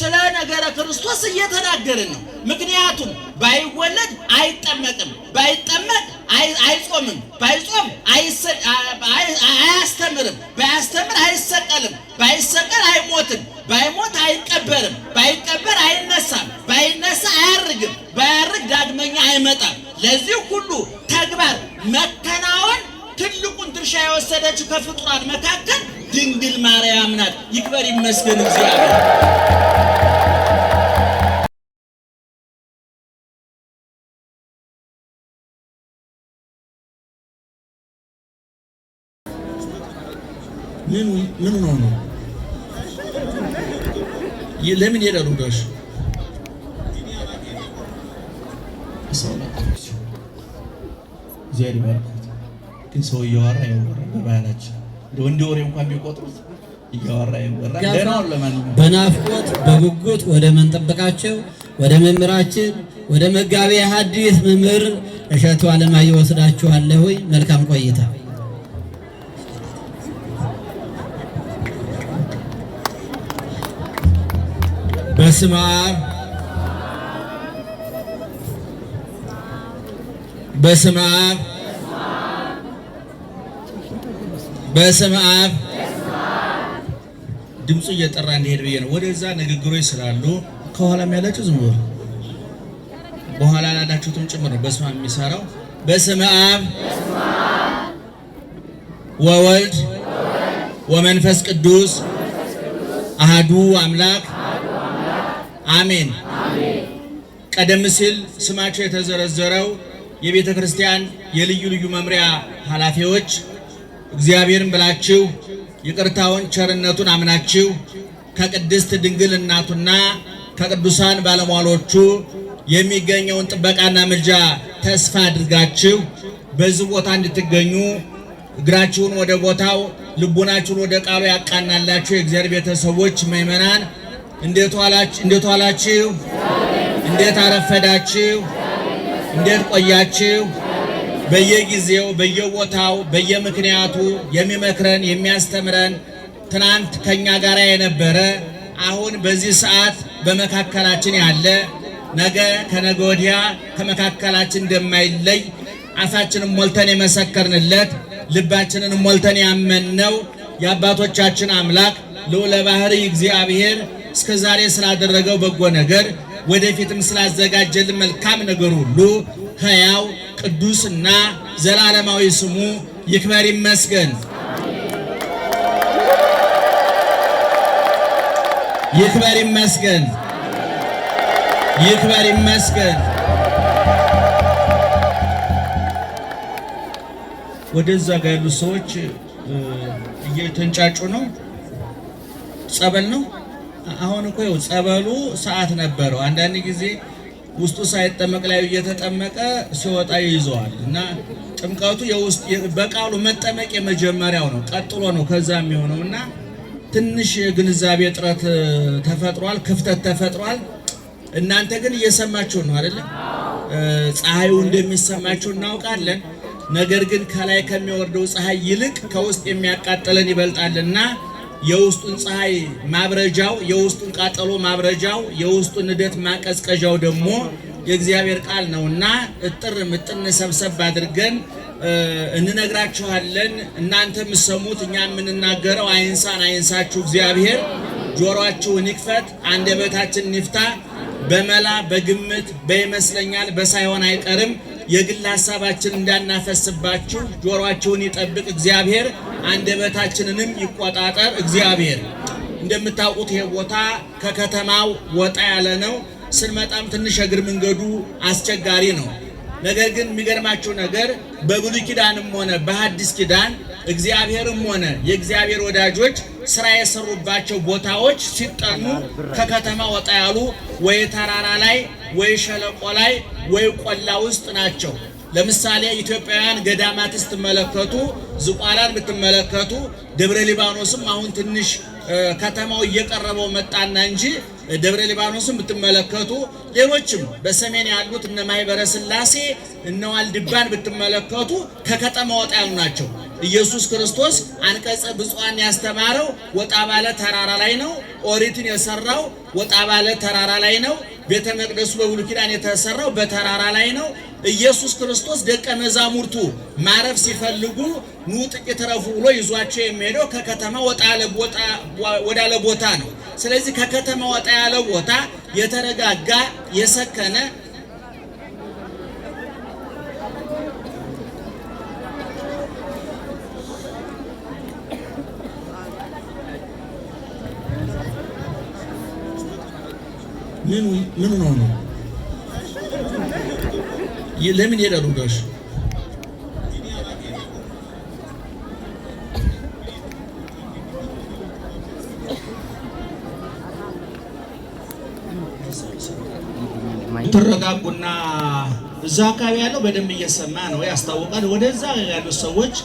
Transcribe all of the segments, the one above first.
ስለ ነገረ ክርስቶስ እየተናገርን ነው። ምክንያቱም ባይወለድ አይጠመቅም፣ ባይጠመቅ አይጾምም፣ ባይጾም አያስተምርም፣ ባያስተምር አይሰቀልም፣ ባይሰቀል አይሞትም፣ ባይሞት አይቀበርም፣ ባይቀበር አይነሳም፣ ባይነሳ አያርግም፣ ባያርግ ዳግመኛ አይመጣም። ለዚህ ሁሉ ተግባር መከናወን ትልቁን ድርሻ የወሰደችው ከፍጡራን መካከል ድንግል ማርያም ናት። ይክበር ይመስገን እግዚአብሔር። ምን ነው ለምን ይላሉ ዳሽ እግዚአብሔር ይባርክ። ግን ሰው እያወራ በባህላችን ወንድ ወሬ እንኳን ቢቆጥሩት እያወራ ደናው ለማንኛውም በናፍቆት በጉጉት ወደ መንጠብቃቸው ወደ መምህራችን ወደ መጋቤ ሐዲስ መምህር እሸቱ አለማየሁ ወስዳችኋለሁ። መልካም ቆይታ። በስመ አብ በስመ አብ በስመ አብ ድምፁ እየጠራ እንዲሄድ ብዬ ነው። ወደዛ ንግግሮች ስላሉ ከኋላም ያላችሁ ዝም ብሎ በኋላ ላላችሁትም ጭምር ነው በስመ አብ የሚሰራው። በስመ አብ ወወልድ ወመንፈስ ቅዱስ አሐዱ አምላክ አሜን። ቀደም ሲል ስማቸው የተዘረዘረው የቤተ ክርስቲያን የልዩ ልዩ መምሪያ ኃላፊዎች እግዚአብሔርን ብላችሁ ይቅርታውን ቸርነቱን አምናችሁ ከቅድስት ድንግል እናቱና ከቅዱሳን ባለሟሎቹ የሚገኘውን ጥበቃና ምልጃ ተስፋ አድርጋችሁ በዚህ ቦታ እንድትገኙ እግራችሁን ወደ ቦታው ልቡናችሁን ወደ ቃሉ ያቃናላችሁ የእግዚአብሔር ቤተሰቦች ምእመናን እንዴት ዋላችሁ? እንዴት አረፈዳችሁ? እንዴት ቆያችሁ? በየጊዜው በየቦታው በየምክንያቱ የሚመክረን የሚያስተምረን ትናንት ከኛ ጋር የነበረ አሁን በዚህ ሰዓት በመካከላችን ያለ ነገ ከነገ ወዲያ ከመካከላችን እንደማይለይ አፋችንን ሞልተን የመሰከርንለት ልባችንን ሞልተን ያመንነው የአባቶቻችን አምላክ ልዑለ ባሕርይ እግዚአብሔር እስከዛሬ ስላደረገው በጎ ነገር ወደፊትም ስላዘጋጀልን መልካም ነገር ሁሉ ሕያው ቅዱስና ዘላለማዊ ስሙ ይክበር ይመስገን። ይክበር ይመስገን። ይክበር ይመስገን። ወደዛ ጋር ያሉ ሰዎች እየተንጫጩ ነው። ጸበል ነው። አሁን እኮ ይኸው ጸበሉ ሰዓት ነበረው። አንዳንድ ጊዜ ውስጡ ሳይጠመቅ ላይ እየተጠመቀ ሲወጣ ይይዘዋል እና ጥምቀቱ የውስጥ በቃሉ መጠመቅ የመጀመሪያው ነው። ቀጥሎ ነው ከዛ የሚሆነው እና ትንሽ የግንዛቤ እጥረት ተፈጥሯል፣ ክፍተት ተፈጥሯል። እናንተ ግን እየሰማችሁ ነው አይደል? ፀሐዩ እንደሚሰማችሁ እናውቃለን። ነገር ግን ከላይ ከሚወርደው ፀሐይ ይልቅ ከውስጥ የሚያቃጥለን ይበልጣልና የውስጡን ፀሐይ ማብረጃው የውስጡን ቃጠሎ ማብረጃው የውስጡን ንደት ማቀዝቀዣው ደግሞ የእግዚአብሔር ቃል ነውና እጥር ምጥን ሰብሰብ አድርገን እንነግራችኋለን። እናንተ የምትሰሙት እኛ የምንናገረው አይንሳችሁ እግዚአብሔር ጆሮአችሁን ይክፈት፣ አንደበታችንን ይፍታ። በመላ በግምት በይመስለኛል በሳይሆን አይቀርም የግል ሐሳባችን እንዳናፈስባችሁ ጆሮአችሁን ይጠብቅ እግዚአብሔር፣ አንደበታችንንም ይቆጣጠር እግዚአብሔር። እንደምታውቁት ይሄ ቦታ ከከተማው ወጣ ያለ ነው። ስንመጣም ትንሽ እግር መንገዱ አስቸጋሪ ነው። ነገር ግን የሚገርማችሁ ነገር በብሉይ ኪዳንም ሆነ በሐዲስ ኪዳን እግዚአብሔርም ሆነ የእግዚአብሔር ወዳጆች ስራ የሰሩባቸው ቦታዎች ሲጠኑ ከከተማ ወጣ ያሉ ወይ ተራራ ላይ ወይ ሸለቆ ላይ ወይ ቆላ ውስጥ ናቸው። ለምሳሌ ኢትዮጵያውያን ገዳማት ስትመለከቱ ዝቋላን ብትመለከቱ ደብረ ሊባኖስም አሁን ትንሽ ከተማው እየቀረበው መጣና እንጂ ደብረ ሊባኖስም ብትመለከቱ ሌሎችም በሰሜን ያሉት እነ ማይበረ ስላሴ እነ ዋልድባን ብትመለከቱ ከከተማ ወጣ ያሉ ናቸው። ኢየሱስ ክርስቶስ አንቀጸ ብፁዓን ያስተማረው ወጣ ባለ ተራራ ላይ ነው። ኦሪትን የሰራው ወጣ ባለ ተራራ ላይ ነው። ቤተ መቅደሱ በብሉይ ኪዳን የተሰራው በተራራ ላይ ነው። ኢየሱስ ክርስቶስ ደቀ መዛሙርቱ ማረፍ ሲፈልጉ ኑ ጥቂት ረፉ ብሎ ይዟቸው የሚሄደው ከከተማ ወዳለ ቦታ ነው። ስለዚህ ከከተማ ወጣ ያለ ቦታ የተረጋጋ የሰከነ ምን ነው ለምን ይሄዳሉ ጋሽ? ተረጋጉና እዛ አካባቢ ያለው በደንብ እየሰማ ነው ያስታውቃል። ወደዛ ያሉ ሰዎች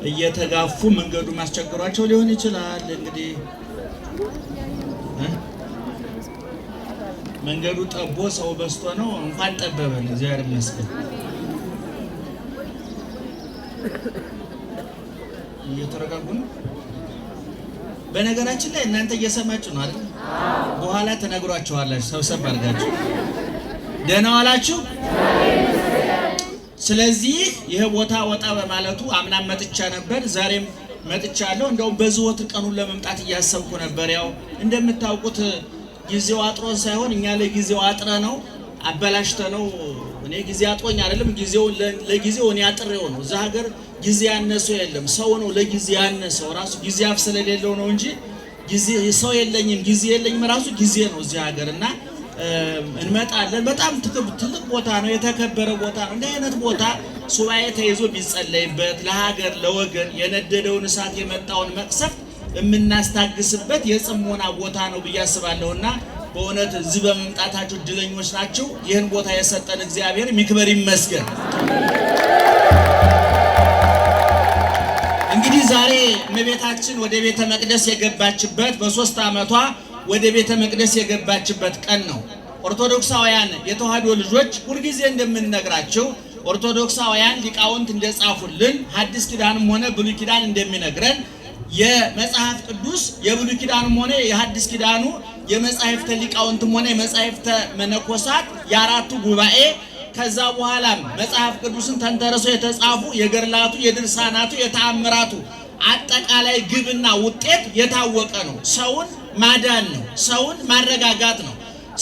እየተጋፉ መንገዱ ማስቸገሯቸው ሊሆን ይችላል። እንግዲህ መንገዱ ጠቦ ሰው በስቶ ነው። እንኳን ጠበበን እግዚአብሔር ይመስገን። እየተረጋጉ ነው። በነገራችን ላይ እናንተ እየሰማችሁ ነው አይደል? በኋላ ተነግሯችኋላችሁ ሰብሰብ አድርጋችሁ ደህና ዋላችሁ። ስለዚህ ይሄ ቦታ ወጣ በማለቱ አምናም መጥቻ ነበር፣ ዛሬም መጥቻለሁ። እንደውም በዝወትር ቀኑን ለመምጣት እያሰብኩ ነበር። ያው እንደምታውቁት ጊዜው አጥሮን ሳይሆን እኛ ለጊዜው አጥረ ነው አበላሽተ ነው። እኔ ጊዜ አጥሮኝ አይደለም፣ ጊዜው ለጊዜው እኔ አጥሬው ነው። እዛ ሀገር ጊዜ ያነሰው የለም፣ ሰው ነው ለጊዜ ያነሰው። ራሱ ጊዜ አፍ ስለሌለው ነው እንጂ ጊዜ ሰው የለኝም ጊዜ የለኝም ራሱ ጊዜ ነው እዚህ ሀገር። እና እንመጣለን። በጣም ትልቅ ቦታ ነው፣ የተከበረ ቦታ ነው። እንዲህ አይነት ቦታ ሱባኤ ተይዞ ቢጸለይበት ለሀገር ለወገን የነደደውን እሳት የመጣውን መቅሰፍት የምናስታግስበት የጽሞና ቦታ ነው ብዬ አስባለሁና በእውነት እዚህ በመምጣታችሁ እድለኞች ናችሁ። ይህን ቦታ የሰጠን እግዚአብሔር ይክበር ይመስገን። እንግዲህ ዛሬ እመቤታችን ወደ ቤተ መቅደስ የገባችበት በ3 ዓመቷ ወደ ቤተ መቅደስ የገባችበት ቀን ነው። ኦርቶዶክሳውያን የተዋህዶ ልጆች ሁልጊዜ እንደምንነግራቸው ኦርቶዶክሳውያን ሊቃውንት እንደጻፉልን ሐዲስ ኪዳንም ሆነ ብሉይ ኪዳን እንደሚነግረን የመጽሐፍ ቅዱስ የብሉይ ኪዳንም ሆነ የሐዲስ ኪዳኑ የመጻሕፍተ ሊቃውንትም ሆነ የመጻሕፍተ መነኮሳት የአራቱ ጉባኤ ከዛ በኋላም መጽሐፍ ቅዱስን ተንተርሰው የተጻፉ የገድላቱ የድርሳናቱ የተአምራቱ አጠቃላይ ግብና ውጤት የታወቀ ነው። ሰውን ማዳን ነው። ሰውን ማረጋጋት ነው።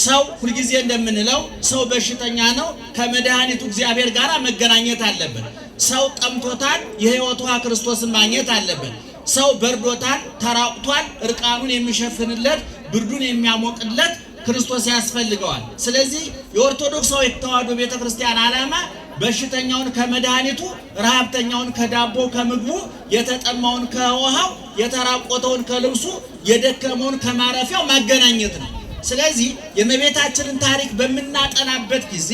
ሰው ሁልጊዜ እንደምንለው ሰው በሽተኛ ነው። ከመድኃኒቱ እግዚአብሔር ጋር መገናኘት አለበት። ሰው ጠምቶታል። የሕይወት ውሃ ክርስቶስን ማግኘት አለበት። ሰው በርዶታል፣ ተራቁቷል። እርቃኑን የሚሸፍንለት ብርዱን የሚያሞቅለት ክርስቶስ ያስፈልገዋል። ስለዚህ የኦርቶዶክሳዊ ተዋህዶ ቤተክርስቲያን ዓላማ በሽተኛውን ከመድኃኒቱ፣ ረሃብተኛውን ከዳቦ ከምግቡ፣ የተጠማውን ከውሃው፣ የተራቆተውን ከልብሱ፣ የደከመውን ከማረፊያው ማገናኘት ነው። ስለዚህ የእመቤታችንን ታሪክ በምናጠናበት ጊዜ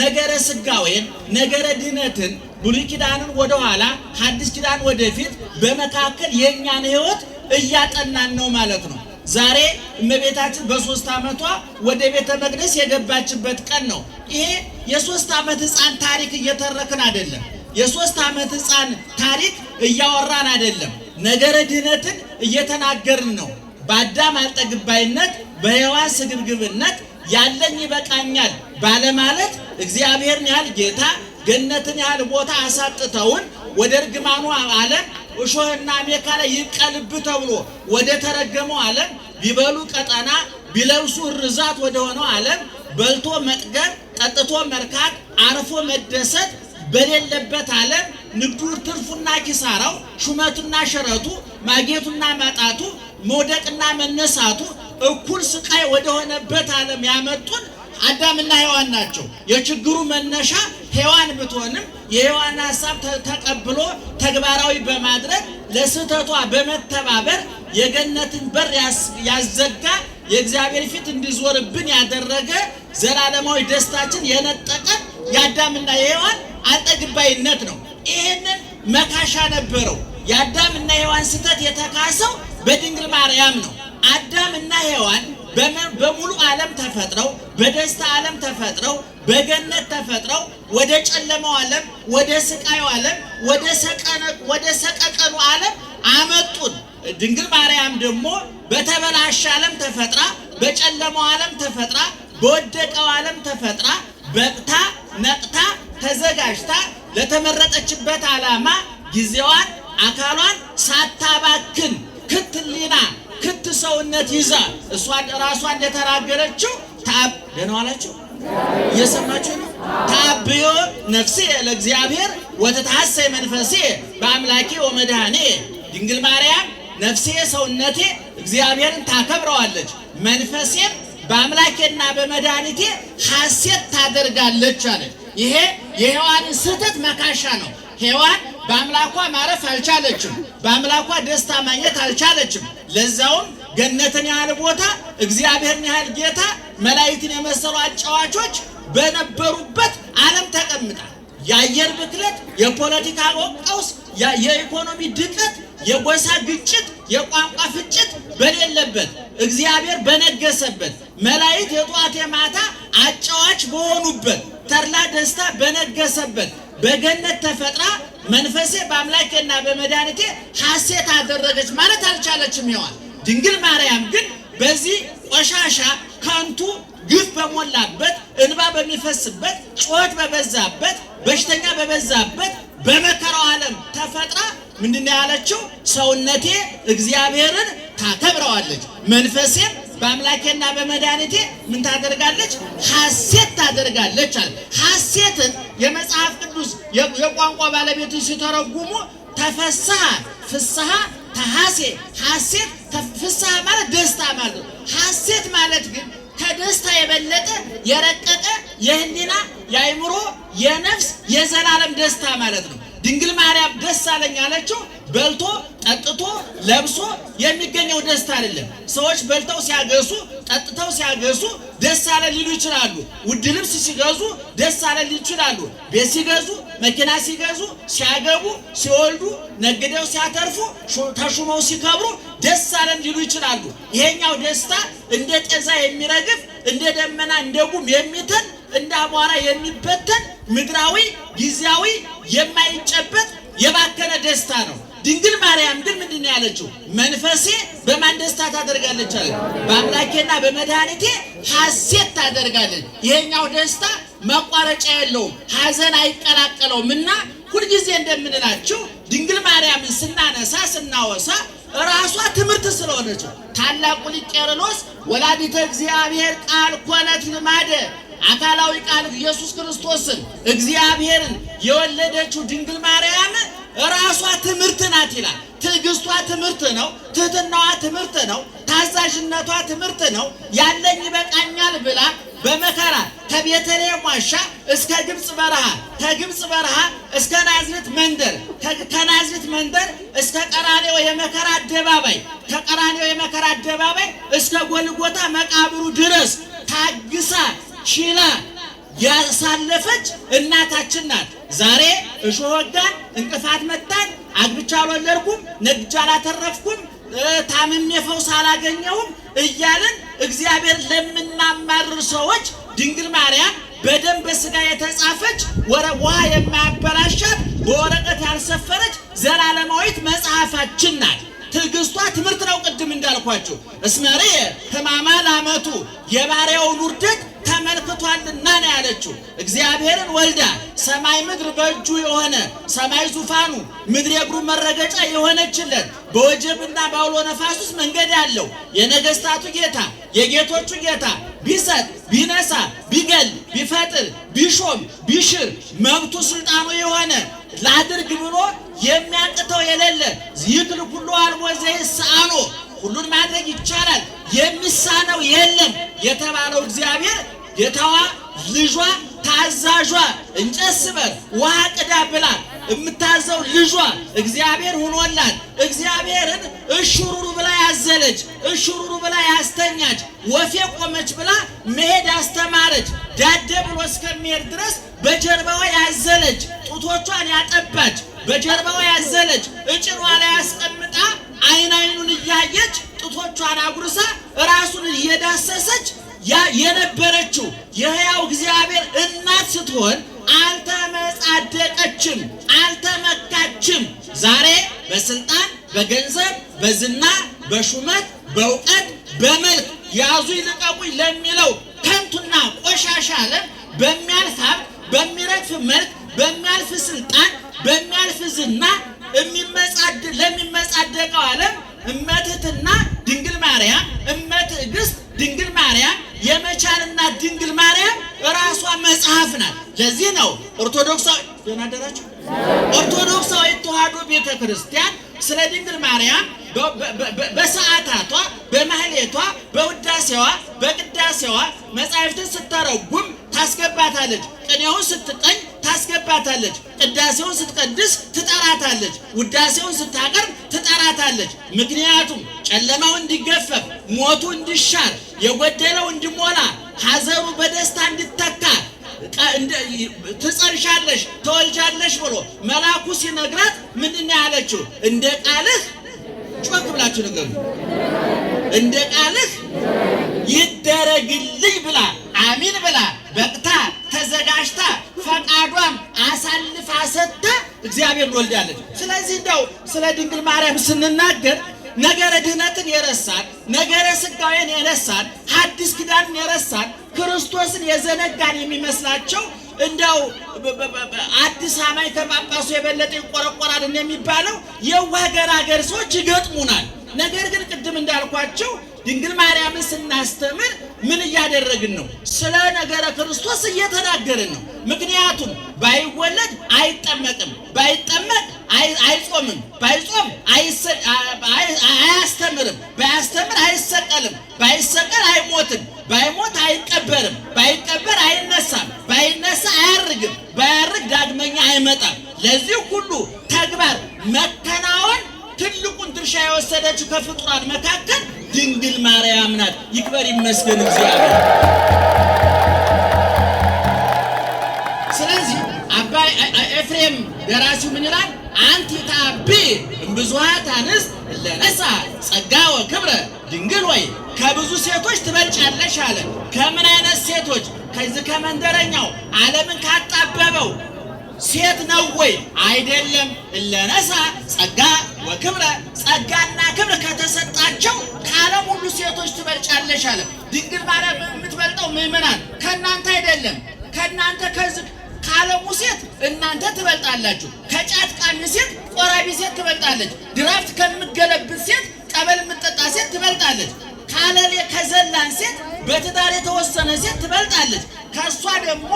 ነገረ ስጋዌን ነገረ ድነትን ብሉይ ኪዳንን ወደ ኋላ ሐዲስ ኪዳን ወደፊት በመካከል የኛን ሕይወት እያጠናን ነው ማለት ነው። ዛሬ እመቤታችን በ3 ዓመቷ ወደ ቤተ መቅደስ የገባችበት ቀን ነው። ይሄ የ3 ዓመት ሕፃን ታሪክ እየተረክን አይደለም። የ3 ዓመት ሕፃን ታሪክ እያወራን አይደለም። ነገረ ድህነትን እየተናገርን ነው። በአዳም አልጠግባይነት በሔዋን ስግብግብነት ያለኝ ይበቃኛል ባለማለት እግዚአብሔርን ያህል ጌታ ገነትን ያህል ቦታ አሳጥተውን ወደ እርግማኑ ዓለም እሾህና አሜከላ ይብቀልብ ተብሎ ወደ ተረገመው ዓለም ቢበሉ ቀጠና ቢለብሱ ርዛት ወደ ሆነው ዓለም በልቶ መጥገብ ጠጥቶ መርካት አርፎ መደሰት በሌለበት ዓለም ንግዱ ትርፉና ኪሳራው ሹመቱና ሽረቱ ማጌቱና ማጣቱ መውደቅና መነሳቱ እኩል ስቃይ ወደ ሆነበት ዓለም ያመጡን አዳምና ሔዋን ናቸው። የችግሩ መነሻ ሔዋን ብትሆንም የሔዋን ሐሳብ ተቀብሎ ተግባራዊ በማድረግ ለስህተቷ በመተባበር የገነትን በር ያዘጋ የእግዚአብሔር ፊት እንዲዞርብን ያደረገ ዘላለማዊ ደስታችን የነጠቀን የአዳምና የሔዋን አልጠግባይነት ነው። ይህንን መካሻ ነበረው። የአዳምና የሔዋን ስህተት የተካሰው በድንግል ማርያም ነው። አዳምና ሔዋን በሙሉ ዓለም ተፈጥረው በደስታ ዓለም ተፈጥረው በገነት ተፈጥረው ወደ ጨለማው ዓለም ወደ ስቃዩ ዓለም ወደ ሰቀቀኑ ዓለም አመጡን። ድንግል ማርያም ደግሞ በተበላሸ ዓለም ተፈጥራ በጨለማው ዓለም ተፈጥራ በወደቀው ዓለም ተፈጥራ በቅታ ነቅታ ተዘጋጅታ ለተመረጠችበት ዓላማ ጊዜዋን አካሏን ሳታባክን ክትሊና ክት ሰውነት ይዛ እሷ ራሷ እንደተናገረችው ደህና ዋላችሁ እየሰማችሁ ነው። ታብዮ ነፍሴ ለእግዚአብሔር ወተታሰይ መንፈሴ በአምላኬ ወመድኃኔ። ድንግል ማርያም ነፍሴ ሰውነቴ እግዚአብሔርን ታከብረዋለች፣ መንፈሴም በአምላኬና በመድኃኒቴ ሐሴት ታደርጋለች አለ። ይሄ የሔዋንን ስህተት መካሻ ነው። ሔዋን በአምላኳ ማረፍ አልቻለችም፣ በአምላኳ ደስታ ማግኘት አልቻለችም። ለዛውም ገነትን ያህል ቦታ እግዚአብሔርን ያህል ጌታ መላእክትን የመሰሉ አጫዋቾች በነበሩበት ዓለም ተቀምጣ የአየር ብክለት፣ የፖለቲካ ቀውስ፣ የኢኮኖሚ ድቀት፣ የጎሳ ግጭት፣ የቋንቋ ፍጭት በሌለበት እግዚአብሔር በነገሰበት መላእክት የጧት የማታ አጫዋች በሆኑበት ተድላ ደስታ በነገሰበት በገነት ተፈጥራ መንፈሴ በአምላኬና በመድኃኒቴ ሐሴት አደረገች ማለት አልቻለችም ሔዋን። ድንግል ማርያም ግን በዚህ ቆሻሻ ከንቱ ግፍ በሞላበት እንባ በሚፈስበት ጩኸት በበዛበት በሽተኛ በበዛበት በመከራው ዓለም ተፈጥራ ምንድነው ያለችው? ሰውነቴ እግዚአብሔርን ታከብረዋለች፣ መንፈሴም በአምላኬና በመድኃኒቴ ምን ታደርጋለች? ሐሴት ታደርጋለች አለ። ሐሴትን የመጽሐፍ ቅዱስ የቋንቋ ባለቤቶች ሲተረጉሙ ተፈስሐ ፍስሐ ተሐሴ ሐሴት ፍስሐ ማለት ደስታ ማለት ነው። ሐሴት ማለት ግን ከደስታ የበለጠ የረቀቀ የህሊና የአእምሮ የነፍስ የዘላለም ደስታ ማለት ነው። ድንግል ማርያም ደስ አለኝ አለችው በልቶ ጠጥቶ ለብሶ የሚገኘው ደስታ አይደለም። ሰዎች በልተው ሲያገሱ ጠጥተው ሲያገሱ ደስ አለ ሊሉ ይችላሉ። ውድ ልብስ ሲገዙ ደስ አለ ሊሉ ይችላሉ። ቤት ሲገዙ፣ መኪና ሲገዙ፣ ሲያገቡ፣ ሲወልዱ፣ ነግደው ሲያተርፉ፣ ተሹመው ሲከብሩ ደስ አለ ሊሉ ይችላሉ። ይሄኛው ደስታ እንደ ጤዛ የሚረግፍ እንደ ደመና እንደ ጉም የሚተን እንደ አቧራ የሚበተን ምድራዊ ጊዜያዊ የማይጨበጥ የባከነ ደስታ ነው። ድንግል ማርያም ግን ምንድነው ያለችው? መንፈሴ በማን ደስታ ታደርጋለች አለ? በአምላኬና በመድኃኒቴ ሐሴት ታደርጋለች። ይሄኛው ደስታ መቋረጫ የለውም፣ ሐዘን አይቀላቀለውም። እና ሁልጊዜ እንደምንላችሁ ድንግል ማርያምን ስናነሳ ስናወሳ ራሷ ትምህርት ስለሆነች ታላቁ ሊቅ ቄርሎስ ወላዲተ እግዚአብሔር ቃል ኮነት ልማደ አካላዊ ቃል ኢየሱስ ክርስቶስን እግዚአብሔርን የወለደችው ድንግል ማርያም ራሷ ትምህርት ናት ይላል። ትዕግስቷ ትምህርት ነው። ትህትናዋ ትምህርት ነው። ታዛዥነቷ ትምህርት ነው። ያለኝ ይበቃኛል ብላ በመከራ ከቤተልሔም ዋሻ እስከ ግብፅ በረሃ፣ ከግብፅ በረሃ እስከ ናዝሬት መንደር፣ ከናዝሬት መንደር እስከ ቀራንዮ የመከራ አደባባይ፣ ከቀራንዮ የመከራ አደባባይ እስከ ጎልጎታ መቃብሩ ድረስ ታግሳ ችላ ያሳለፈች እናታችን ናት። ዛሬ እሾህ ወጋን፣ እንቅፋት መታን፣ አግብቻ አልወለድኩም፣ ነግጃ አላተረፍኩም፣ ታምሜ ፈውስ አላገኘሁም እያልን እግዚአብሔር ለምናማርር ሰዎች ድንግል ማርያም በደም በስጋ የተጻፈች ውሃ የማያበላሻት በወረቀት ያልሰፈረች ዘላለማዊት መጽሐፋችን ናት። ትዕግስቷ ትምህርት ነው። ቅድም እንዳልኳችሁ እስመርየ ሕማማ ላመቱ የባሪያውን ውርደት ተመልክቷልና ነው ያለችው። እግዚአብሔርን ወልዳ ሰማይ ምድር በእጁ የሆነ ሰማይ ዙፋኑ ምድር የእግሩ መረገጫ የሆነችለት በወጀብና በአውሎ ነፋስ ውስጥ መንገድ ያለው የነገስታቱ ጌታ የጌቶቹ ጌታ ቢሰጥ ቢነሳ ቢገል ቢፈጥር ቢሾም ቢሽር መብቱ ስልጣኑ የሆነ ላድርግ ብሎ የሚያቅተው የሌለ ይክል ሁሉ አልቦ ዘይሳኖ ሁሉን ማድረግ ይቻላል የሚሳነው የለም የተባለው እግዚአብሔር ጌታዋ ልጇ ታዛዧ እንጨት ስበር ውሃ ቅዳ ብላ የምታዘው ልጇ እግዚአብሔር ሆኖላት እግዚአብሔርን እሹሩሩ ብላ ያዘለች እሹሩሩ ብላ ያስተኛች ወፌ ቆመች ብላ መሄድ ያስተማረች ዳደ ብሎ እስከሚሄድ ድረስ በጀርባዋ ያዘለች ጡቶቿን ያጠባች በጀርባዋ ያዘለች እጭኗ ላይ ያስቀምጣ አይን አይኑን እያየች ጡቶቿን አጉርሳ ራሱን እየዳሰሰች የነበረችው የሕያው እግዚአብሔር እናት ስትሆን አልተመጻደቀችም፣ አልተመካችም። ዛሬ በስልጣን በገንዘብ በዝና በሹመት በእውቀት በመልክ ያዙ ይልቀቁኝ ለሚለው ከንቱና ቆሻሻ ዓለም በሚያልፍ ሀብት በሚረግፍ መልክ በሚያልፍ ስልጣን በሚያልፍ ዝና ለሚመጻደቀው ዓለም እመትህትና ድንግል ማርያም እመትዕግስት ድንግል ማርያም የመቻልና ድንግል ማርያም ራሷ መጽሐፍ ናት። ለዚህ ነው ኦርቶዶክሳዊ ተዋሕዶ ቤተክርስቲያን ስለ ድንግል ማርያም በሰዓታቷ በማህሌቷ በውዳሴዋ በቅዳሴዋ መጻሕፍትን ስተረጉም ታስገባታለች። ቅኔውን ስትቀኝ ታስገባታለች። ቅዳሴውን ስትቀድስ ትጠራታለች። ውዳሴውን ስታቀርብ ትጠራታለች። ምክንያቱም ጨለማው እንዲገፈፍ፣ ሞቱ እንዲሻር፣ የጎደለው እንዲሞላ፣ ሐዘኑ በደስታ እንዲተካ ትጸንሻለሽ ተወልጃለሽ ብሎ መልአኩ ሲነግራት ምንድን ያለችው? እንደ ቃልህ ጮክ ብላችሁ ንገሩ። እንደ ቃልህ ይደረግልኝ ብላ አሚን ብላ በቅታ ተዘጋጅታ ፈቃዷን አሳልፋ ሰጥታ እግዚአብሔር ወልዳለች። ስለዚህ እንደው ስለ ድንግል ማርያም ስንናገር ነገረ ድህነትን የረሳን፣ ነገረ ስጋዌን የረሳን፣ ሐዲስ ኪዳንን የረሳን፣ ክርስቶስን የዘነጋን የሚመስላቸው እንደው አዲስ አማኝ ከጳጳሱ የበለጠ ይቆረቆራል እንደሚባለው የዋህ ገራገር ሰዎች ይገጥሙናል። ነገር ግን ቅድም እንዳልኳቸው ድንግል ማርያምን ስናስተምር ምን እያደረግን ነው? ስለ ነገረ ክርስቶስ እየተናገርን ነው። ምክንያቱም ባይወለድ አይጠመቅም፣ ባይጠመቅ አይጾምም፣ ባይጾም አያስተምርም፣ ባያስተምር አይሰቀልም፣ ባይሰቀል አይሞትም፣ ባይሞት አይቀበርም፣ ባይቀበር አይነሳም፣ ባይነሳ አያርግም፣ ባያርግ ዳግመኛ አይመጣም። ለዚህ ሁሉ ተግባር መከናወን ትልቁን ድርሻ የወሰደችው ከፍጡራን መካከል ድንግል ማርያም ናት። ይክበር ይመስገን እግዚአብሔር። ስለዚህ አባ ኤፍሬም ደራሲው ምን ይላል? አንቲ ታቢ እምብዙኃት አንስት ለነሳ ጸጋ ወክብረ ድንግል ወይ ከብዙ ሴቶች ትበልጫለሽ አለ። ከምን አይነት ሴቶች? ከዚህ ከመንደረኛው ዓለምን ካጣበበው ሴት ነው ወይ? አይደለም። እለነሳ ጸጋ ወክብረ ጸጋና ክብር ከተሰጣቸው ከዓለም ሁሉ ሴቶች ትበልጫለሽ አለ። ድንግል ማርያም የምትበልጠው ምእመናን ከእናንተ አይደለም። ከእናንተ ከዚህ ከዓለሙ ሴት እናንተ ትበልጣላችሁ። ከጫት ቃሚ ሴት ቆራቢ ሴት ትበልጣለች። ድራፍት ከምትገለብጥ ሴት ጠበል የምትጠጣ ሴት ትበልጣለች። ካለሌ ከዘላን ሴት በትዳር የተወሰነ ሴት ትበልጣለች። ከሷ ደግሞ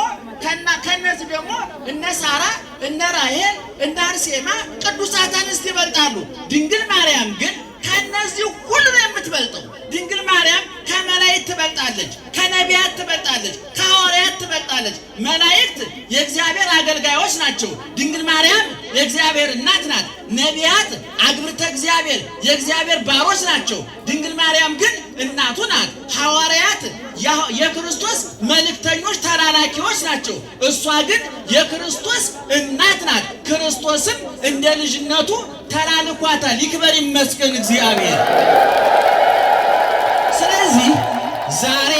ከነዚህ ደግሞ እነ ሳራ እነ ራሔል እነ አርሴማ ቅዱሳት አንስት ይበልጣሉ። ድንግል ማርያም ግን ከነዚህ ሁሉ ነው የምትበልጠው። ድንግል ማርያም ከመላእክት ትበልጣለች፣ ከነቢያት ትበልጣለች፣ ከሐዋርያት ትበልጣለች። መላእክት የእግዚአብሔር አገልጋዮች ናቸው። ድንግል ማርያም የእግዚአብሔር እናት ናት። ነቢያት አግብርተ እግዚአብሔር የእግዚአብሔር ባሮች ናቸው። ድንግል ማርያም ግን እናቱ ናት። ሐዋርያት የክርስቶስ መልእክተኞች ተላላኪዎች ናቸው። እሷ ግን የክርስቶስ እናት ናት። ክርስቶስም እንደ ልጅነቱ ተላልኳታል። ይክበር ይመስገን እግዚአብሔር። ስለዚህ ዛሬ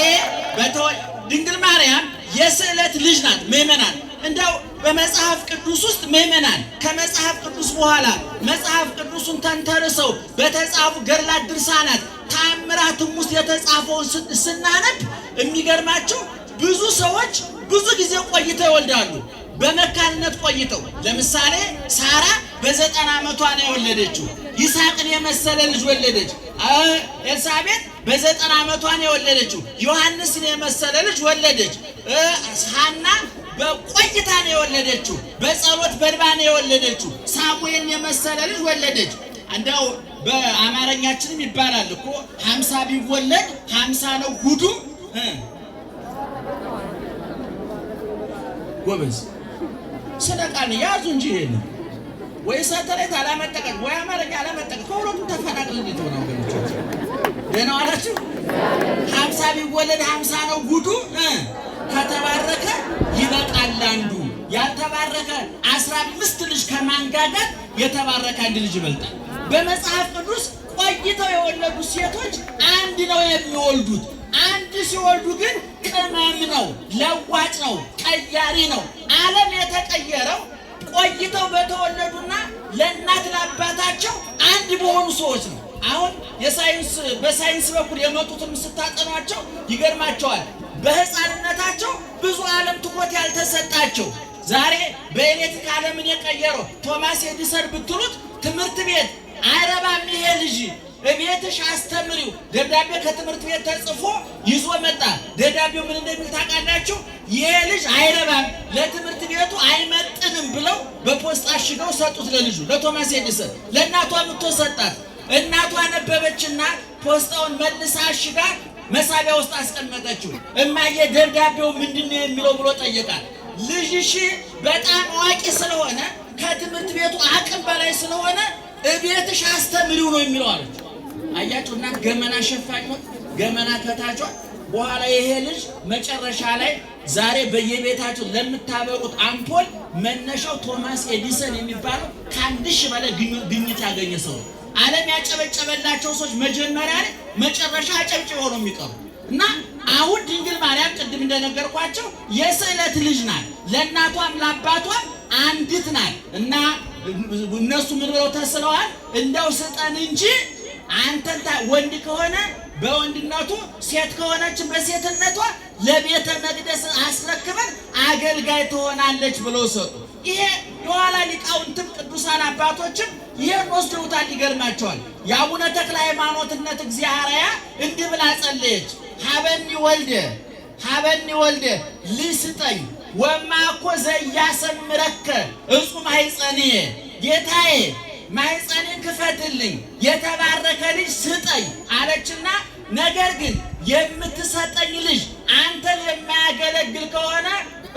ድንግል ማርያም የስዕለት ልጅ ናት። ምእመናን እንደው በመጽሐፍ ቅዱስ ውስጥ ምእመናን ከመጽሐፍ ቅዱስ በኋላ መጽሐፍ ቅዱሱን ተንተርሰው በተጻፉ ገድላት፣ ድርሳናት፣ ተአምራትም ውስጥ የተጻፈውን ስናነብ የሚገርማቸው ብዙ ሰዎች ብዙ ጊዜ ቆይተው ይወልዳሉ። በመካንነት ቆይተው ለምሳሌ ሳራ በ90 ዓመቷ ነው የወለደችው። ይስሐቅን የመሰለ ልጅ ወለደች። ኤልሳቤጥ በ90 ዓመቷ ነው የወለደችው። ዮሐንስን የመሰለ ልጅ ወለደች። ሐና በቆይታ ነው የወለደችው። በጸሎት በእንባ ነው የወለደችው። ሳሙኤልን የመሰለ ልጅ ወለደች። እንደው በአማርኛችንም ይባላል እኮ 50 ቢወለድ 50 ነው ጉዱ። ጎበዝ ስለ ቃል ያዙ እንጂ ይሄን ወይ ሳተላይት አላመጠቀም ወይ አማርኛ አላመጠቀም ከሁለቱም ተፈናቅል እንድትሆን ወገኖቻችን ደህና ዋላችሁ። 50 ቢወለድ 50 ነው ጉዱ። ከተባረከ ይበቃል አንዱ። ያልተባረከ 15 ልጅ ከማንጋጋት የተባረከ አንድ ልጅ ይበልጣል። በመጽሐፍ ቅዱስ ቆይተው የወለዱ ሴቶች አንድ ነው የሚወልዱት። አንድ ሲወልዱ ግን ቅመም ነው፣ ለዋጭ ነው፣ ቀያሪ ነው። ዓለም የተቀየረው ቆይተው በተወለዱና ለእናት ለአባታቸው አንድ በሆኑ ሰዎች ነው። አሁን በሳይንስ በኩል የመጡትን ስታጠኗቸው ይገርማቸዋል። በሕፃንነታቸው ብዙ ዓለም ትኩረት ያልተሰጣቸው ዛሬ በኤሌክትሪክ ዓለምን የቀየረው ቶማስ ኤዲሰን ብትሉት ትምህርት ቤት አይረባም ይሄ ልጅ እቤትሽ አስተምሪው ደብዳቤ ከትምህርት ቤት ተጽፎ ይዞ መጣ። ደብዳቤው ምን እንደሚል ታውቃላችሁ? ይሄ ልጅ አይረባም ለትምህርት ቤቱ አይመጥንም ብለው በፖስታ አሽገው ሰጡት ለልጁ ለቶማስ ኤዲሰን። ለእናቷ ምቶ ሰጣት። እናቷ ነበበችና ፖስታውን መልሳ አሽጋ መሳቢያ ውስጥ አስቀመጠችው። እማዬ ደብዳቤው ምንድነው የሚለው ብሎ ጠየቃት። ልጅሽ በጣም አዋቂ ስለሆነ ከትምህርት ቤቱ አቅም በላይ ስለሆነ እቤትሽ አስተምሪው ነው የሚለው አለች። አያችሁ እናት ገመና ሸፋኝ ሆነ ገመና ከታቿ። በኋላ ይሄ ልጅ መጨረሻ ላይ ዛሬ በየቤታችሁ ለምታበሩት አምፖል መነሻው ቶማስ ኤዲሰን የሚባለው ከ1000 በላይ ግኝት ያገኘ ሰው። ዓለም ያጨበጨበላቸው ሰዎች መጀመሪያ ላይ መጨረሻ አጨብጭበው ነው የሚቀሩ። እና አሁን ድንግል ማርያም ቅድም እንደነገርኳቸው የስዕለት ልጅ ናት። ለእናቷም ለአባቷም አንዲት ናት። እና እነሱ ምን ብለው ተስለዋል? እንደው ስጠን እንጂ አንተን ወንድ ከሆነ በወንድነቱ ሴት ከሆነች በሴትነቷ ለቤተ መቅደስ አስረክበን አገልጋይ ትሆናለች ብለው ሰጡ። ይሄ የኋላ ሊቃውንትም ቅዱሳን አባቶችም ይሄን ወስደውታል። ይገርማቸዋል። የአቡነ ተክለ ሃይማኖትነት እግዚአብሔር እንዲህ ብላ ጸለየች። ሀበኒ ወልደ ልስጠኝ ወማኮ ዘያሰምረከ እጹም ማኅፀንየ ጌታዬ ማኅፀኔን ክፈትልኝ የተባረከ ልጅ ስጠኝ አለችና፣ ነገር ግን የምትሰጠኝ ልጅ አንተን የማያገለግል ከሆነ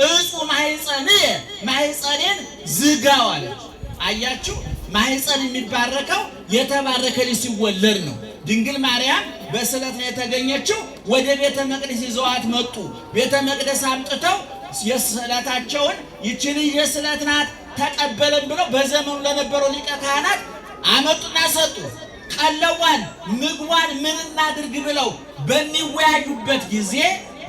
እጹም ማኅፀንየ ማኅፀኔን ዝጋው አለች። አያችሁ ማኅፀን የሚባረከው የተባረከ ልጅ ሲወለድ ነው። ድንግል ማርያም በስዕለት ነው የተገኘችው። ወደ ቤተ መቅደስ ይዘዋት መጡ። ቤተ መቅደስ አምጥተው የስዕለታቸውን ይቺ ልጅ የስዕለት ናት ተቀበለን ብለው በዘመኑ ለነበረው ሊቀ ካህናት አመጡና ሰጡ። ቀለቧን ምግቧን ምን እናድርግ ብለው በሚወያዩበት ጊዜ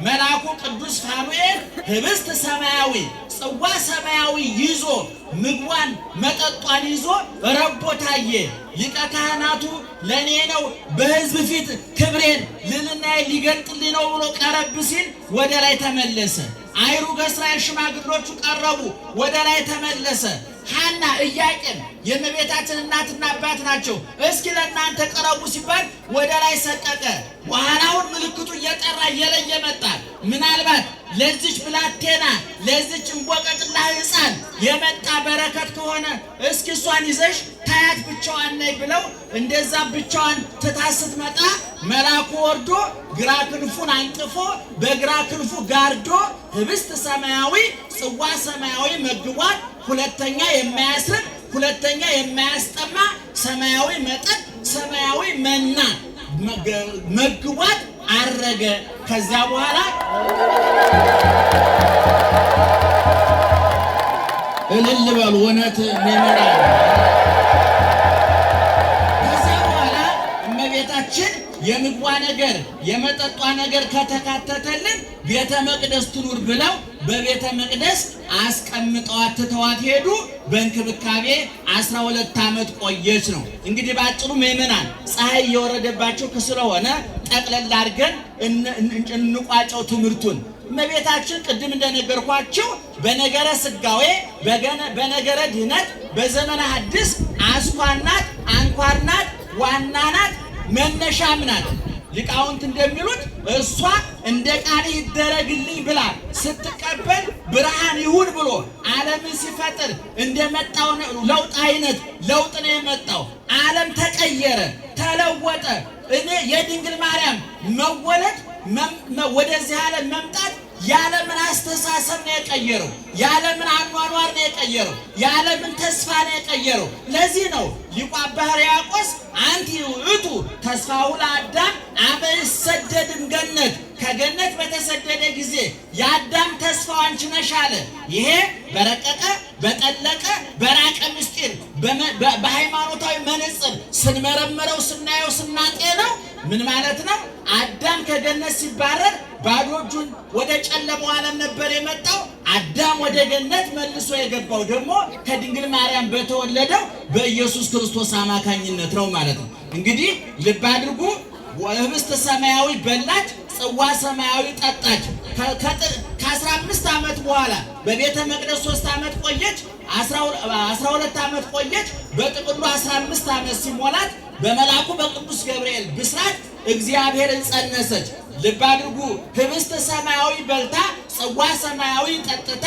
መልአኩ ቅዱስ ፋኑኤል ህብስት ሰማያዊ ጽዋ ሰማያዊ ይዞ ምግቧን መጠጧን ይዞ ረቦ ታየ። ሊቀ ካህናቱ ለእኔ ነው በሕዝብ ፊት ክብሬን ልዕልናዬን ሊገልጥልኝ ነው ብሎ ቀረብ ሲል ወደ ላይ ተመለሰ። አይሩገ እስራኤል ሽማግሎቹ ቀረቡ፣ ወደ ላይ ተመለሰ። ሐና ኢያቄም የእመቤታችን እናትና አባት ናቸው። እስኪ ለእናንተ ቀረቡ ሲባል ወደ ላይ ሰቀቀ። በኋላውን ምልክቱ እየጠራ እየለየ መጣ። ምናልባት ለዚች ብላቴና ለዚች እንቦቀቅላ ሕፃን የመጣ በረከት ከሆነ እስኪ እሷን ይዘሽ ታያት ብቻዋን ነይ ብለው እንደዛ ብቻዋን ትታ ስትመጣ መልአኩ ወርዶ ግራ ክንፉን አንጥፎ በግራ ክንፉ ጋርዶ ህብስት ሰማያዊ ጽዋ ሰማያዊ መግቧት፣ ሁለተኛ የማያስርብ ሁለተኛ የማያስጠማ ሰማያዊ መጠጥ ሰማያዊ መና መግቧት አረገ። ከዛ በኋላ እልል በሉ እውነት ነመራ። ከዛ በኋላ እመቤታችን የምግቧ ነገር የመጠጧ ነገር ከተካተተልን ቤተ መቅደስ ትኑር ብለው በቤተ መቅደስ አስቀምጠዋት ትተዋት ሄዱ። በእንክብካቤ 12 ዓመት ቆየች ነው። እንግዲህ ባጭሩ ምእመናን ፀሐይ እየወረደባቸው ስለሆነ ጠቅለል አድርገን እንቋጨው ትምህርቱን። እመቤታችን ቅድም እንደነገርኳችሁ በነገረ ስጋዌ በነገረ ድህነት በዘመነ ሐዲስ አስኳል ናት፣ አንኳር ናት፣ ዋና ናት፣ መነሻም ናት። ሊቃውንት እንደሚሉት እሷ እንደ ቃል ይደረግልኝ ብላ ስትቀበል ብርሃን ይሁን ብሎ ዓለምን ሲፈጥር እንደመጣው ለውጥ አይነት ለውጥ ነው የመጣው። ዓለም ተቀየረ፣ ተለወጠ። እኔ የድንግል ማርያም መወለድ ወደዚህ ዓለም መምጣት የዓለምን አስተሳሰብ ነው የቀየረው። የዓለምን አኗኗር ነው የቀየረው። የዓለምን ተስፋ ነው የቀየረው። ለዚህ ነው ሊቁ አባ ሕርያቆስ አንቲ ውእቱ ተስፋሁ ለአዳም አመ ይሰደድም ገነት፣ ከገነት በተሰደደ ጊዜ የአዳም ተስፋው አንቺ ነሽ አለ። ይሄ በረቀቀ በጠለቀ በራቀ ምስጢር በሃይማኖታዊ መነጽር ስንመረምረው ስናየው ስናጤነው ምን ማለት ነው? አዳም ከገነት ሲባረር ባዶ እጁን ወደ ጨለማው ዓለም ነበር የመጣው። አዳም ወደ ገነት መልሶ የገባው ደግሞ ከድንግል ማርያም በተወለደው በኢየሱስ ክርስቶስ አማካኝነት ነው ማለት ነው። እንግዲህ ልብ አድርጉ። ህብስት ሰማያዊ በላች፣ ጽዋ ሰማያዊ ጠጣች። ከ15 ዓመት በኋላ በቤተ መቅደስ 3 ዓመት ቆየች፣ 12 ዓመት ቆየች። በጥቅሉ 15 ዓመት ሲሞላት በመልአኩ በቅዱስ ገብርኤል ብስራት እግዚአብሔርን ጸነሰች። ልብ አድርጉ። ህብስት ሰማያዊ በልታ ጽዋ ሰማያዊ ጠጥታ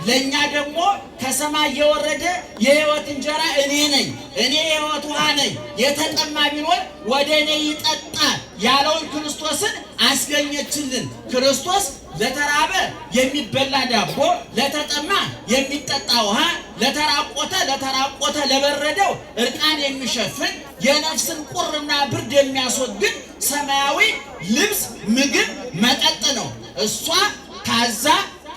ለኛ ደግሞ ከሰማይ የወረደ የህይወት እንጀራ እኔ ነኝ፣ እኔ የህይወት ውሃ ነኝ፣ የተጠማ ቢኖር ወደ እኔ ይጠጣ ያለውን ክርስቶስን አስገኘችልን። ክርስቶስ ለተራበ የሚበላ ዳቦ፣ ለተጠማ የሚጠጣ ውሃ፣ ለተራቆተ ለበረደው እርቃን የሚሸፍን የነፍስን ቁርና ብርድ የሚያስወግድ ሰማያዊ ልብስ፣ ምግብ፣ መጠጥ ነው። እሷ ታዛ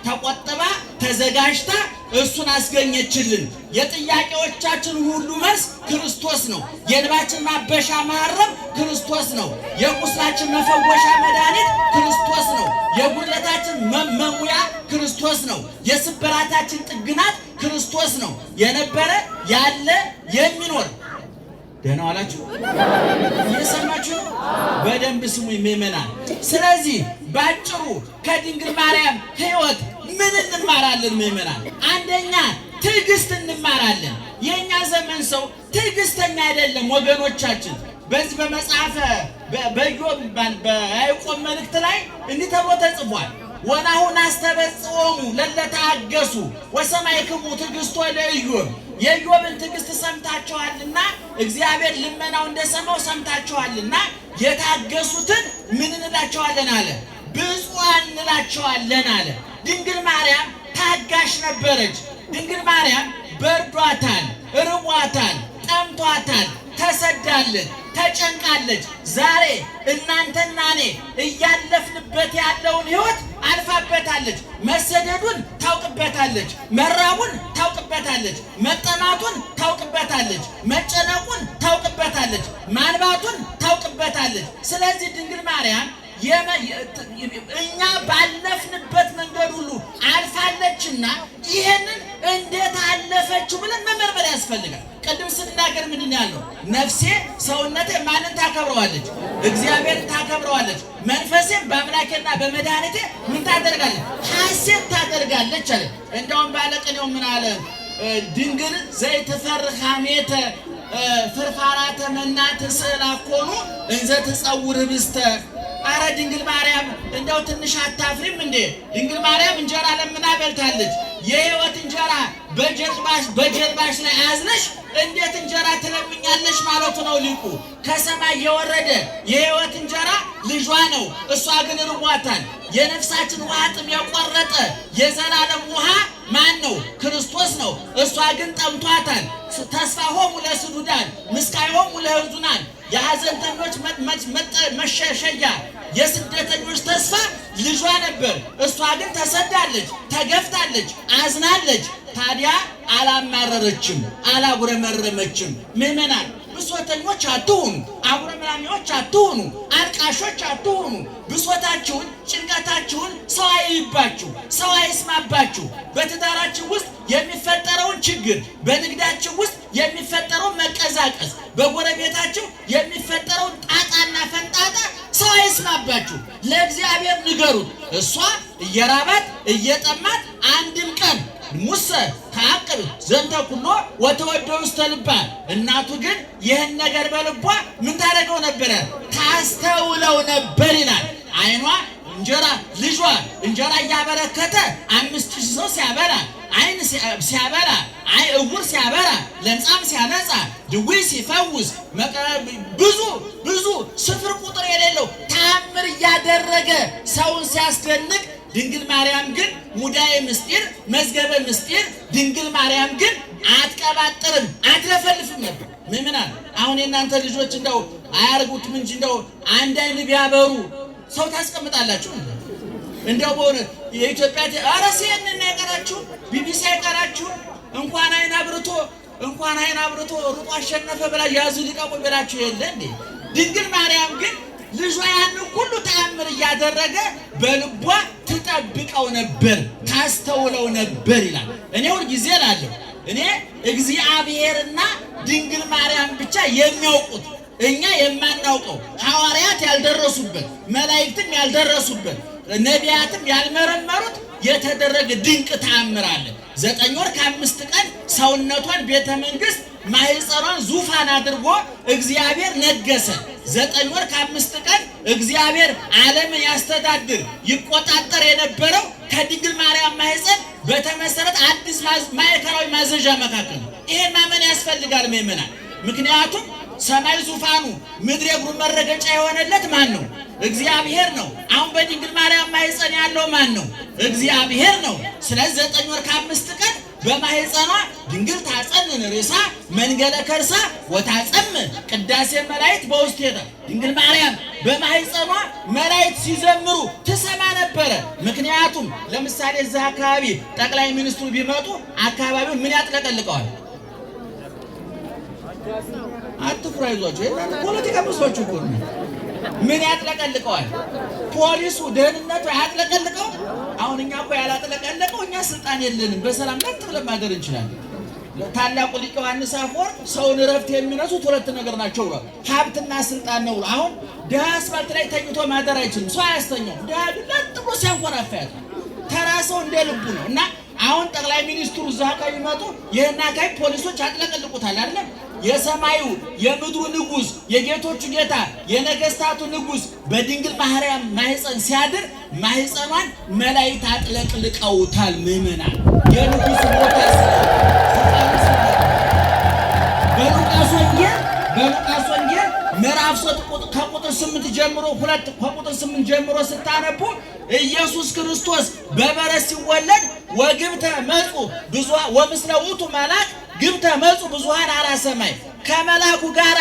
ተቆጥባ ተዘጋጅታ እሱን አስገኘችልን። የጥያቄዎቻችን ሁሉ መልስ ክርስቶስ ነው። የእንባችን ማበሻ ማረም ክርስቶስ ነው። የቁስላችን መፈወሻ መድኃኒት ክርስቶስ ነው። የጉድለታችን መሙያ ክርስቶስ ነው። የስብራታችን ጥግናት ክርስቶስ ነው። የነበረ ያለ የሚኖር ደህና ዋላችሁ? እየሰማችሁ ነው? በደንብ ስሙ ምእመናን። ስለዚህ ባጭሩ ከድንግል ማርያም ሕይወት ምን እንማራለን ምእመናን? አንደኛ ትዕግስት እንማራለን። የኛ ዘመን ሰው ትዕግስተኛ አይደለም ወገኖቻችን። በዚህ በመጽሐፈ በያዕቆብ መልእክት ላይ እንዲህ ተብሎ ተጽፏል። ወናሁን አስተበጽኦሙ ለለታገሱ ወሰማይክሙ ትዕግስቶ ለኢዮብ። የኢዮብን ትዕግስት ሰምታችኋልና እግዚአብሔር ልመናው እንደሰማው ሰምታችኋልና የታገሱትን ምን እንላቸዋለን አለ? ብፁዓን እንላቸዋለን አለ። ድንግል ማርያም ታጋሽ ነበረች። ድንግል ማርያም በርዷታል፣ ርቧታል፣ ጠምቷታል፣ ተሰዳለች፣ ተጨንቃለች። ዛሬ እናንተና እኔ እያለፍንበት ያለውን ሕይወት አልፋበታለች። መሰደዱን ታውቅበታለች፣ መራቡን ታውቅበታለች፣ መጠማቱን ታውቅበታለች፣ መጨነቁን ታውቅበታለች፣ ማንባቱን ታውቅበታለች። ስለዚህ ድንግል ማርያም እኛ ባለፍንበት መንገድ ሁሉ አልፋለችና ይሄንን እንዴት አለፈችው ብለን መመርመር ያስፈልጋል። ቅድም ስንናገር ምንድን ያለው? ነፍሴ ሰውነቴ ማንን ታከብረዋለች? እግዚአብሔርን ታከብረዋለች። መንፈሴም በአምላኬና በመድኃኒቴ ምን ታደርጋለች? ሐሴት ታደርጋለች አለ። እንደውም ባለቅኔው ምን አለ? ድንግል ዘይትፈርህ ሐሜተ ፍርፋራተ መናት ስዕል አኮኑ እንዘ ትጸውር ህብስተ። አረ ድንግል ማርያም እንደው ትንሽ አታፍሪም እንዴ? ድንግል ማርያም እንጀራ ለምና በልታለች። የህይወት እንጀራ በጀርባሽ ላይ አዝነሽ እንዴት እንጀራ ትለምኛለሽ ማለቱ ነው ሊቁ። ከሰማይ የወረደ የህይወት እንጀራ ልጇ ነው። እሷ ግን ርቧታል። የነፍሳችን ውሃ ጥም የቆረጠ የዘላለም ውሃ ማን ነው? ክርስቶስ ነው። እሷ ግን ጠምቷታል። ተስፋሆሙ ለስዱዳን ምስካዮሙ ለሕዙናን። የሐዘንተኞች መሸሸጊያ የስደተኞች ተስፋ ልጇ ነበር። እሷ ግን ተሰዳለች፣ ተገፍታለች፣ አዝናለች። ታዲያ አላማረረችም፣ አላጉረመረመችም። ምእመናን ብሶተኞች አትሁኑ፣ አጉረምራሚዎች አትሁኑ፣ አልቃሾች አትሁኑ። ብሶታችሁን፣ ጭንቀታችሁን ሰው አይባችሁ፣ ሰው አይስማባችሁ። በትዳራችሁ ውስጥ የሚፈጠረውን ችግር፣ በንግዳችሁ ውስጥ የሚፈጠረውን መቀዛቀዝ፣ በጎረቤታችሁ የሚፈጠረውን ጣጣና ፈንጣጣ ሰው አይስማባችሁ። ለእግዚአብሔር ንገሩት። እሷ እየራባት እየጠማት አንድም ቀን ሙሰ ተአቅብ ዘንተ ኩሎ ወተወደው ውስተ ልባ። እናቱ ግን ይህን ነገር በልቧ ምን ታደርገው ነበረ? ታስተውለው ነበር ይላል። አይኗ እንጀራ ልጇ እንጀራ እያበረከተ 5000 ሰው ሲያበላ፣ አይን ሲያበላ፣ እውር ሲያበራ፣ ለምጻም ሲያነጻ፣ ድውይ ሲፈውስ፣ ብዙ ስፍር ቁጥር የሌለው ተአምር እያደረገ ሰውን ሲያስደንቅ፣ ድንግል ማርያም ግን ሙዳየ ምስጢር መዝገበ ምስጢር፣ ድንግል ማርያም ግን አትቀባጥርም፣ አትለፈልፍም ነበር። ምእመናን አሁን የእናንተ ልጆች እንደው አያርጉትም እንጂ እንደው አንድ አይን ቢያበሩ ሰው ታስቀምጣላችሁ። እንደው በእውነት የኢትዮጵያ አረሲያን እና ያቀራችሁ ቢቢሲ ያቀራችሁ እንኳን አይን አብርቶ እንኳን አይን አብርቶ ሩጦ አሸነፈ ብላ ያዙ ሊቀቁ ብላችሁ የለ እንዴ? ድንግል ማርያም ግን ልጇ ያን ሁሉ ተአምር እያደረገ በልቧ ትጠብቀው ነበር፣ ታስተውለው ነበር ይላል። እኔ ሁል ጊዜ እላለሁ እኔ እግዚአብሔርና ድንግል ማርያም ብቻ የሚያውቁት እኛ የማናውቀው ሐዋርያት ያልደረሱበት መላእክትም ያልደረሱበት ነቢያትም ያልመረመሩት የተደረገ ድንቅ ተአምር አለ። 9 ወር ከ5 ቀን ሰውነቷን ቤተ መንግስት ማህፀኗን ዙፋን አድርጎ እግዚአብሔር ነገሰ። 9 ወር ከ5 ቀን እግዚአብሔር ዓለምን ያስተዳድር ይቆጣጠር የነበረው ከድንግል ማርያም ማህፀን በተመሰረተ አዲስ ማዕከላዊ ማዘዣ መካከል ነው። ይሄን ማመን ያስፈልጋል ምእመናን። ምክንያቱም ሰማይ ዙፋኑ ምድር የእግሩ መረገጫ የሆነለት ማን ነው? እግዚአብሔር ነው። አሁን በድንግል ማርያም ማህፀን ያለው ማን ነው? እግዚአብሔር ነው። ስለዚህ 9 ወር ከ5 ቀን በማህፀኗ ድንግል ታጸንን ርሳ መንገለ ከርሳ ወታጸም ቅዳሴ መላእክት በውስቴታ ድንግል ማርያም በማህፀኗ መላእክት ሲዘምሩ ትሰማ ነበረ። ምክንያቱም ለምሳሌ እዛ አካባቢ ጠቅላይ ሚኒስትሩ ቢመጡ አካባቢው ምን ያጥለቀልቀዋል? አትፍሩ፣ አይዟችሁ። የእናንተ ፖለቲካ መስሎች እኮ ነው። ምን ያጥለቀልቀዋል? ፖሊሱ ደህንነቱ ያጥለቀልቀው። አሁን እኛ እኮ ያላጥለቀለቀው እኛ ስልጣን የለንም፣ በሰላም ለጥ ብለን ማደር እንችላለን። ታላቁ ሊቅ ዮሐንስ አፈወርቅ ሰውን እረፍት የሚነሱት 2 ነገር ናቸው ብሏል። ሀብትና ስልጣን ነው። አሁን ድሃ አስፋልት ላይ ተኝቶ ማደር አይችልም፣ ሰው አያስተኛውም። ድሃ ለጥ ብሎ ሲያንኮራፋ ያድራል። ተራ ሰው እንደ ልቡ ነው። እና አሁን ጠቅላይ ሚኒስትሩ እዛ አካባቢ ይመጡ ይህን አካባቢ ፖሊሶች ያጥለቀልቁታል አይደለም? የሰማዩ የምድሩ ንጉስ የጌቶቹ ጌታ የነገስታቱ ንጉስ በድንግል ማርያም ማህፀን ሲያድር ማህፀኗን መላእክት አጥለቅልቀውታል። ምእመናን የንጉስ ሞተስ በሉቃስ ወንጌል ምዕራፍ 3 ከቁጥር 8 ጀምሮ 2 ከቁጥር 8 ጀምሮ ስታነቡ ኢየሱስ ክርስቶስ በበረት ሲወለድ ወግብተ መጹ ብዙኃን ወምስለ ውእቱ መልአክ ግብተ መጹ ብዙኃን አራ ሰማይ ከመላኩ ጋራ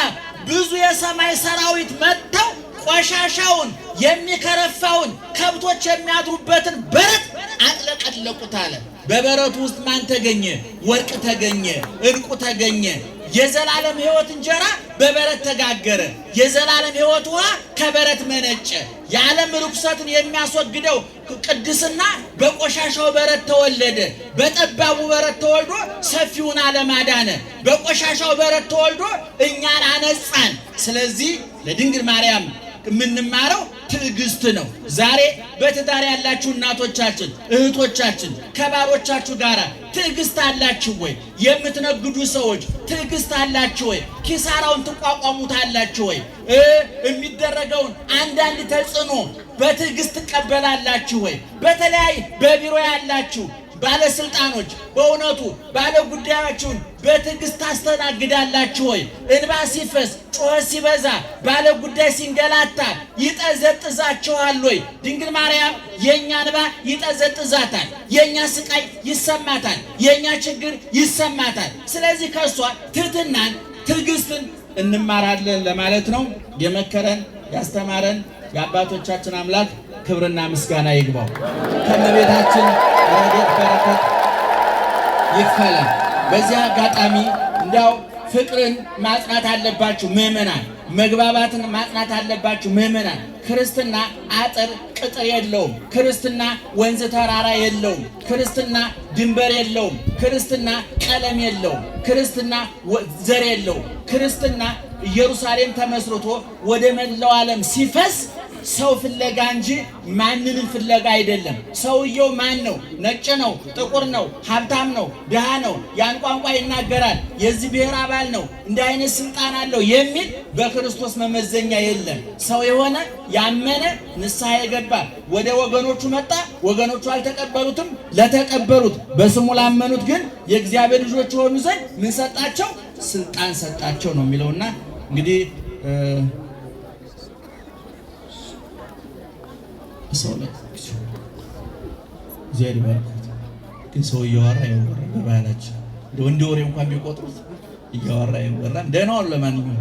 ብዙ የሰማይ ሰራዊት መጥተው ቆሻሻውን የሚከረፋውን ከብቶች የሚያድሩበትን በረት አጥለቀለቁት አለ። በበረቱ ውስጥ ማን ተገኘ? ወርቅ ተገኘ፣ ዕንቁ ተገኘ። የዘላለም ሕይወት እንጀራ በበረት ተጋገረ። የዘላለም ሕይወት ውሃ ከበረት መነጨ። የዓለም ርኩሰትን የሚያስወግደው ቅድስና በቆሻሻው በረት ተወለደ። በጠባቡ በረት ተወልዶ ሰፊውን ዓለም አዳነ። በቆሻሻው በረት ተወልዶ እኛን አነጻን። ስለዚህ ለድንግል ማርያም የምንማረው ትዕግስት ነው። ዛሬ በትዳር ያላችሁ እናቶቻችን፣ እህቶቻችን ከባሎቻችሁ ጋር ትዕግስት አላችሁ ወይ? የምትነግዱ ሰዎች ትዕግስት አላችሁ ወይ? ኪሳራውን ትቋቋሙታላችሁ ወይ? የሚደረገውን አንዳንድ ተጽዕኖ በትዕግስት ትቀበላላችሁ ወይ? በተለያየ በቢሮ ያላችሁ ባለስልጣኖች በእውነቱ ባለ ጉዳያችሁን በትዕግስት ታስተናግዳላችሁ ወይ? እንባ ሲፈስ ጩኸት ሲበዛ ባለ ጉዳይ ሲንገላታ ይጠዘጥዛችኋል ወይ? ድንግል ማርያም የኛ እንባ ይጠዘጥዛታል፣ የኛ ስቃይ ይሰማታል፣ የኛ ችግር ይሰማታል። ስለዚህ ከሷ ትህትናን ትዕግስትን እንማራለን ለማለት ነው። የመከረን ያስተማረን የአባቶቻችን አምላክ ክብርና ምስጋና ይግባው። ከእመቤታችን ረድኤት በረከት ይክፈለን። በዚህ አጋጣሚ እንዲያው ፍቅርን ማጽናት አለባችሁ ምእመናን፣ መግባባትን ማጽናት አለባችሁ ምእመናን። ክርስትና አጥር ቅጥር የለውም። ክርስትና ወንዝ ተራራ የለውም። ክርስትና ድንበር የለውም። ክርስትና ቀለም የለውም። ክርስትና ዘር የለውም። ክርስትና ኢየሩሳሌም ተመስርቶ ወደ መላው ዓለም ሲፈስ ሰው ፍለጋ እንጂ ማንንም ፍለጋ አይደለም። ሰውየው ማን ነው? ነጭ ነው? ጥቁር ነው? ሀብታም ነው? ድሃ ነው? ያን ቋንቋ ይናገራል? የዚህ ብሔር አባል ነው? እንዲህ አይነት ስልጣን አለው የሚል በክርስቶስ መመዘኛ የለም። ሰው የሆነ ያመነ ንስሐ የገባ ወደ ወገኖቹ መጣ፣ ወገኖቹ አልተቀበሉትም። ለተቀበሉት በስሙ ላመኑት ግን የእግዚአብሔር ልጆች የሆኑ ዘንድ ምን ሰጣቸው? ስልጣን ሰጣቸው ነው የሚለውና እንግዲህ ሰው ላይ እግዚአብሔር ይባርኩት። ግን ሰው እያወራ ይወራ በባህላችን እንደ ወሬ እንኳን ቢቆጥሩት እያወራ ይወራ ደህና ነው። ለማንኛውም